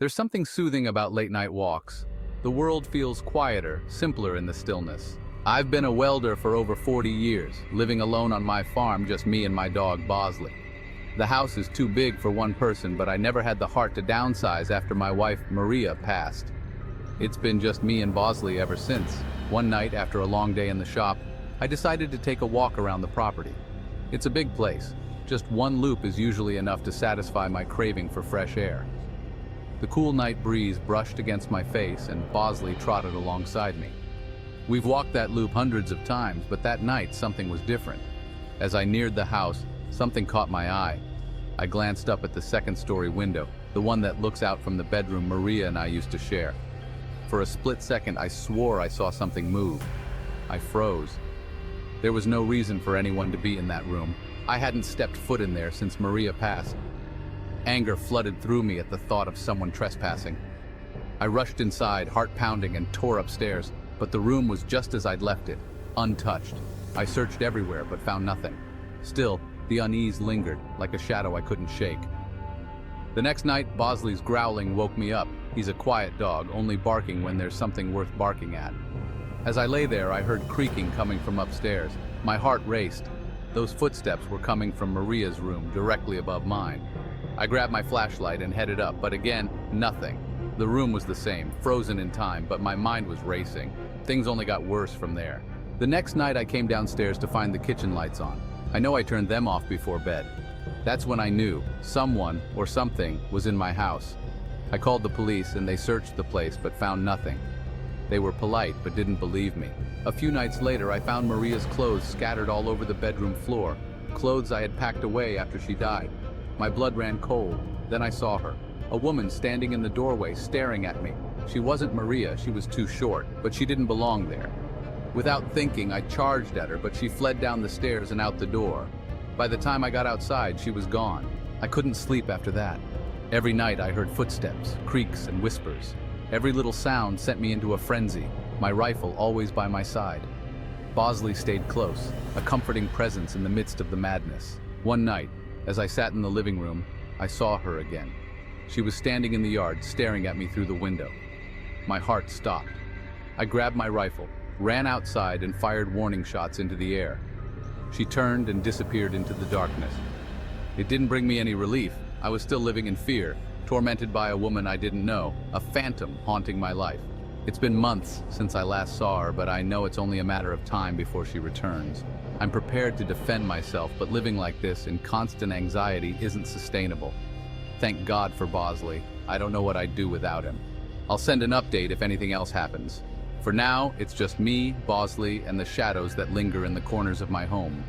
There's something soothing about late-night walks. The world feels quieter, simpler in the stillness. I've been a welder for over 40 years, living alone on my farm, just me and my dog, Bosley. The house is too big for one person, but I never had the heart to downsize after my wife, Maria, passed. It's been just me and Bosley ever since. One night, after a long day in the shop, I decided to take a walk around the property. It's a big place. Just one loop is usually enough to satisfy my craving for fresh air. The cool night breeze brushed against my face and Bosley trotted alongside me. We've walked that loop hundreds of times, but that night something was different. As I neared the house, something caught my eye. I glanced up at the second-story window, the one that looks out from the bedroom Maria and I used to share. For a split second, I swore I saw something move. I froze. There was no reason for anyone to be in that room. I hadn't stepped foot in there since Maria passed. Anger flooded through me at the thought of someone trespassing. I rushed inside, heart pounding, and tore upstairs, but the room was just as I'd left it, untouched. I searched everywhere but found nothing. Still, the unease lingered, like a shadow I couldn't shake. The next night, Bosley's growling woke me up. He's a quiet dog, only barking when there's something worth barking at. As I lay there, I heard creaking coming from upstairs. My heart raced. Those footsteps were coming from Maria's room, directly above mine. I grabbed my flashlight and headed up, but again, nothing. The room was the same, frozen in time, but my mind was racing. Things only got worse from there. The next night I came downstairs to find the kitchen lights on. I know I turned them off before bed. That's when I knew someone or something was in my house. I called the police and they searched the place but found nothing. They were polite but didn't believe me. A few nights later I found Maria's clothes scattered all over the bedroom floor, clothes I had packed away after she died. My blood ran cold. Then I saw her. A woman standing in the doorway staring at me. She wasn't Maria, she was too short, but she didn't belong there. Without thinking, I charged at her, but she fled down the stairs and out the door. By the time I got outside, she was gone. I couldn't sleep after that. Every night I heard footsteps, creaks, and whispers. Every little sound sent me into a frenzy, my rifle always by my side. Bosley stayed close, a comforting presence in the midst of the madness. One night, as I sat in the living room, I saw her again. She was standing in the yard, staring at me through the window. My heart stopped. I grabbed my rifle, ran outside, and fired warning shots into the air. She turned and disappeared into the darkness. It didn't bring me any relief. I was still living in fear, tormented by a woman I didn't know, a phantom haunting my life. It's been months since I last saw her, but I know it's only a matter of time before she returns. I'm prepared to defend myself, but living like this in constant anxiety isn't sustainable. Thank God for Bosley. I don't know what I'd do without him. I'll send an update if anything else happens. For now, it's just me, Bosley, and the shadows that linger in the corners of my home.